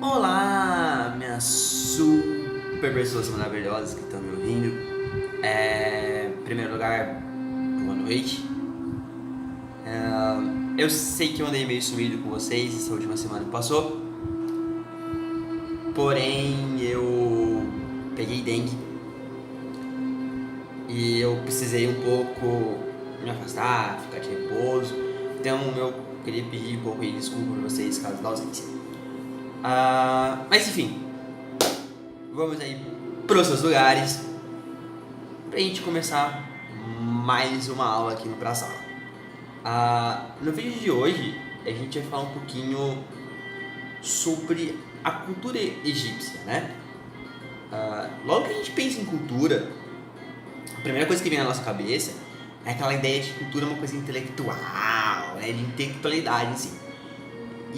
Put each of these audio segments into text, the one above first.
Olá, minhas super pessoas maravilhosas que estão me ouvindo. Em primeiro lugar, boa noite. Eu sei que eu andei meio sumido com vocês essa última semana que passou, porém eu peguei dengue e eu precisei um pouco me afastar, ficar de repouso. Então eu queria pedir um pouco de desculpa para vocês caso da ausência. Mas enfim, vamos aí para os seus lugares pra gente começar mais uma aula aqui no Pra Sala. No vídeo de hoje a gente vai falar um pouquinho sobre a cultura egípcia, né? Logo que a gente pensa em cultura, a primeira coisa que vem na nossa cabeça é aquela ideia de que cultura é uma coisa intelectual, né? De intelectualidade, assim.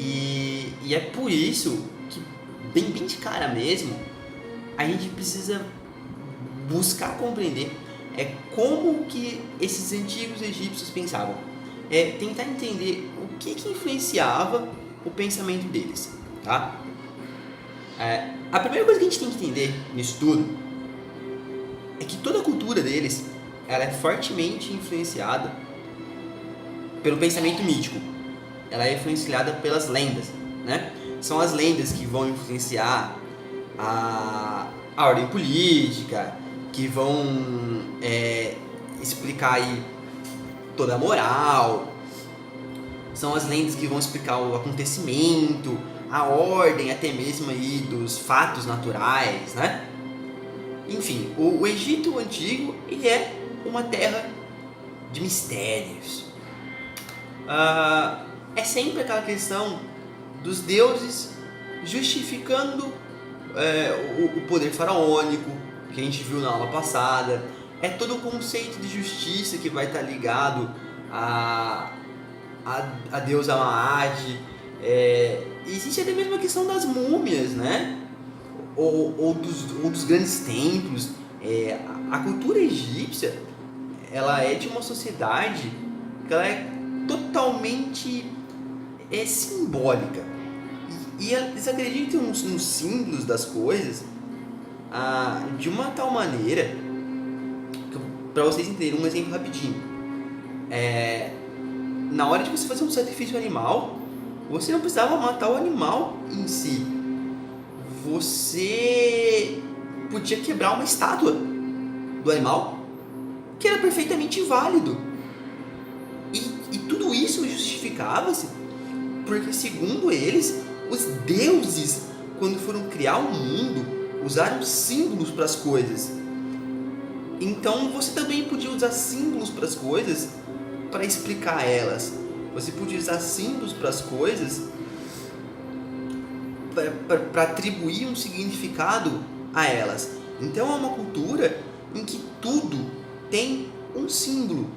E é por isso que, bem de cara mesmo, a gente precisa buscar compreender como que esses antigos egípcios pensavam. Tentar entender o que influenciava o pensamento deles, tá? A primeira coisa que a gente tem que entender nisso tudo é que toda a cultura deles ela é fortemente influenciada pelo pensamento mítico. Ela é influenciada pelas lendas, né? São as lendas que vão influenciar a ordem política, que vão explicar aí toda a moral. São as lendas que vão explicar o acontecimento, a ordem até mesmo aí dos fatos naturais, né? Enfim, o Egito Antigo ele é uma terra de mistérios. É sempre aquela questão dos deuses justificando o poder faraônico, que a gente viu na aula passada. É todo o conceito de justiça que vai estar ligado a deusa Maat. Existe até mesmo a questão das múmias, né? Ou dos grandes templos. A cultura egípcia ela é de uma sociedade que ela é totalmente simbólica. E eles acreditam nos símbolos das coisas de uma tal maneira que, para vocês entenderem um exemplo rapidinho, na hora de você fazer um sacrifício animal, você não precisava matar o animal em si, você podia quebrar uma estátua do animal que era perfeitamente válido, e tudo isso justificava-se porque, segundo eles, os deuses, quando foram criar o mundo, usaram símbolos para as coisas. Então você também podia usar símbolos para as coisas para explicar elas. Você podia usar símbolos para as coisas para atribuir um significado a elas. Então é uma cultura em que tudo tem um símbolo,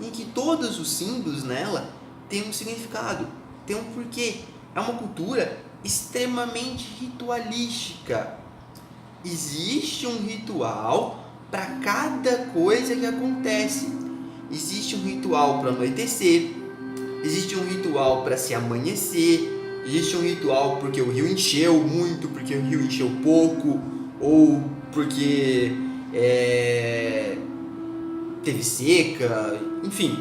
em que todos os símbolos nela têm um significado, tem um porquê. É uma cultura extremamente ritualística. Existe um ritual para cada coisa que acontece. Existe um ritual para anoitecer, existe um ritual para se amanhecer, existe um ritual porque o rio encheu muito, porque o rio encheu pouco, ou porque teve seca, enfim,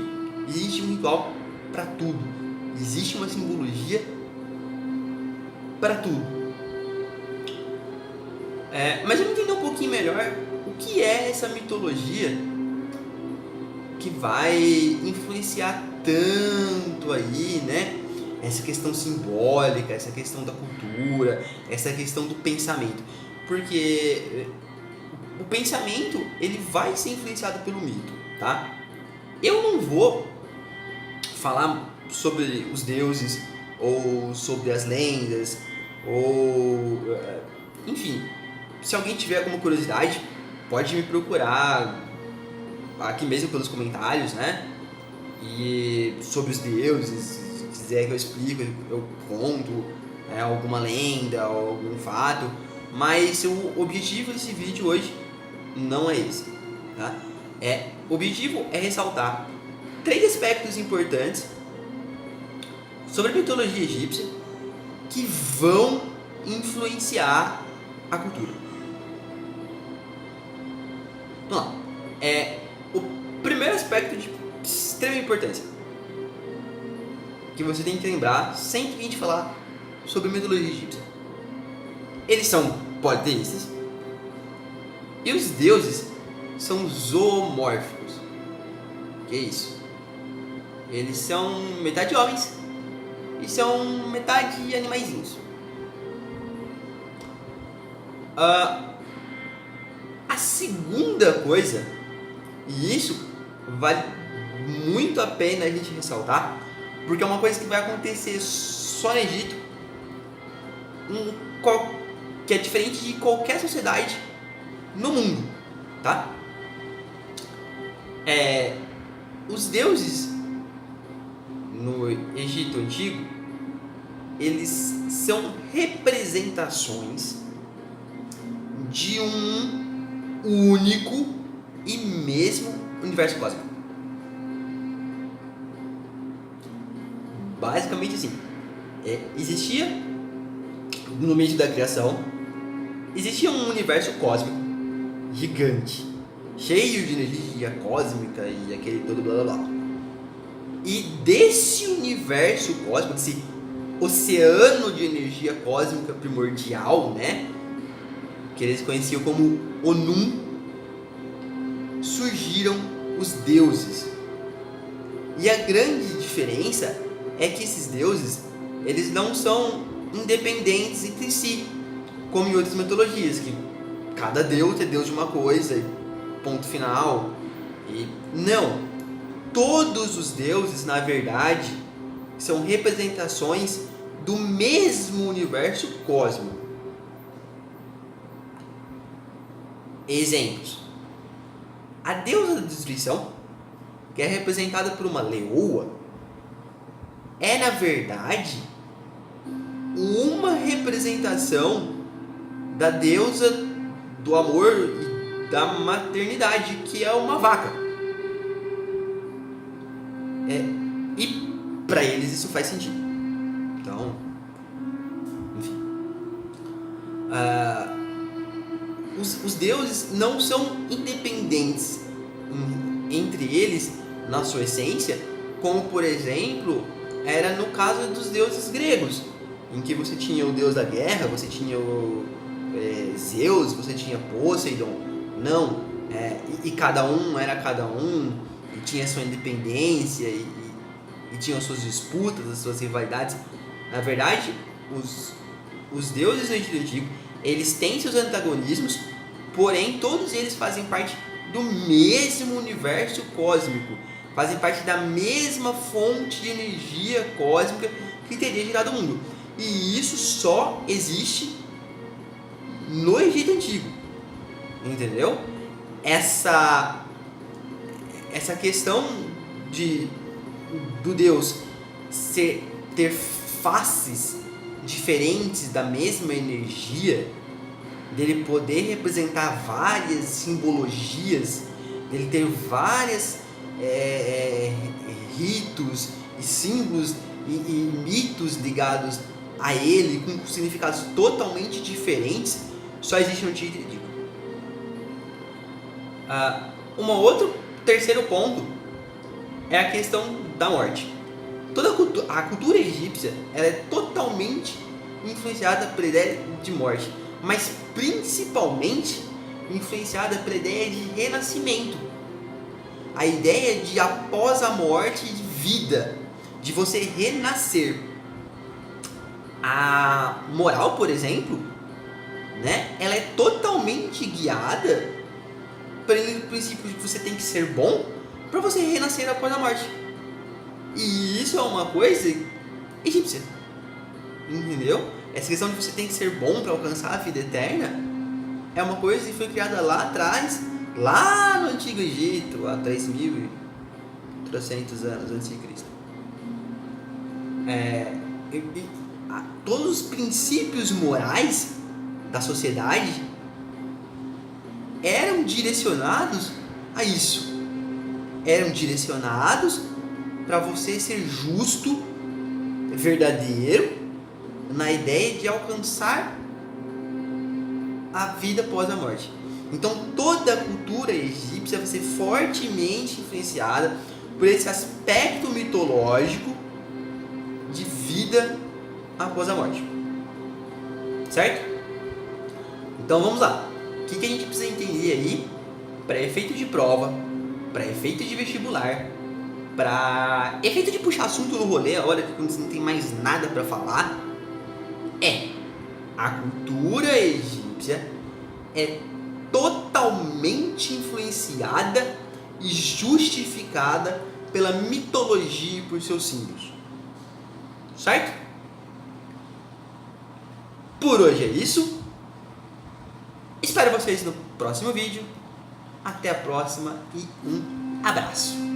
existe um ritual para tudo. Existe uma simbologia para tudo. Mas vamos entender um pouquinho melhor o que é essa mitologia que vai influenciar tanto aí, né? Essa questão simbólica, essa questão da cultura, essa questão do pensamento. Porque o pensamento ele vai ser influenciado pelo mito, tá? Eu não vou falar sobre os deuses ou sobre as lendas ou enfim, se alguém tiver alguma curiosidade pode me procurar aqui mesmo pelos comentários, né? E sobre os deuses, se quiser que eu explique, eu conto alguma lenda ou algum fato, mas o objetivo desse vídeo hoje não é esse, tá? O objetivo é ressaltar 3 aspectos importantes sobre a mitologia egípcia que vão influenciar a cultura. Vamos lá. O primeiro aspecto de extrema importância que você tem que lembrar sempre que a gente falar sobre mitologia egípcia. Eles são politeístas e os deuses são zoomórficos. Que é isso? Eles são metade homens e são metade animaizinhos. A segunda coisa, e isso vale muito a pena a gente ressaltar, porque é uma coisa que vai acontecer só no Egito, que é diferente de qualquer sociedade no mundo, tá? Os deuses no Egito Antigo, eles são representações de um único e mesmo universo cósmico. Basicamente assim, existia no meio da criação, existia um universo cósmico gigante, cheio de energia cósmica e aquele todo blá blá blá. E desse universo cósmico, desse oceano de energia cósmica primordial, né, que eles conheciam como Onum, surgiram os deuses. E a grande diferença é que esses deuses, eles não são independentes entre si, como em outras mitologias, que cada deus é deus de uma coisa, ponto final. E não, todos os deuses, na verdade, são representações do mesmo universo cósmico. Exemplos: a deusa da destruição, que é representada por uma leoa, é na verdade uma representação da deusa do amor e da maternidade, que é uma vaca. E para eles isso faz sentido. Então, enfim, os deuses não são independentes entre eles na sua essência, como por exemplo era no caso dos deuses gregos, em que você tinha o deus da guerra, você tinha o Zeus, você tinha Poseidon. Não, e cada um era cada um, e tinha sua independência e tinham suas disputas, as suas rivalidades. Na verdade, os deuses do Egito Antigo, eles têm seus antagonismos, porém todos eles fazem parte do mesmo universo cósmico, fazem parte da mesma fonte de energia cósmica que teria gerado o mundo. E isso só existe no Egito Antigo, entendeu? Essa questão do Deus ter faces diferentes da mesma energia, dele poder representar várias simbologias, dele ter várias ritos e símbolos e mitos ligados a ele com significados totalmente diferentes, só existe no Egito Antigo. Terceiro ponto é a questão da morte. Toda a cultura egípcia, ela é totalmente influenciada pela ideia de morte, mas principalmente influenciada pela ideia de renascimento. A ideia de após a morte, de vida, de você renascer. A moral, por exemplo, né, ela é totalmente guiada pelo princípio de que você tem que ser bom para você renascer após a morte. E isso é uma coisa egípcia, entendeu? Essa questão de você tem que ser bom para alcançar a vida eterna é uma coisa que foi criada lá atrás, lá no Antigo Egito, há 3.300 anos antes de Cristo. Todos os princípios morais da sociedade eram direcionados a isso. Eram direcionados para você ser justo, verdadeiro na ideia de alcançar a vida após a morte. Então toda a cultura egípcia vai ser fortemente influenciada por esse aspecto mitológico de vida após a morte. Certo? Então vamos lá. O que a gente precisa entender aí para efeito de prova, para efeito de vestibular, para efeito de puxar assunto no rolê, a hora que quando você não tem mais nada para falar, a cultura egípcia é totalmente influenciada e justificada pela mitologia e por seus símbolos. Certo? Por hoje é isso. Espero vocês no próximo vídeo. Até a próxima e um abraço.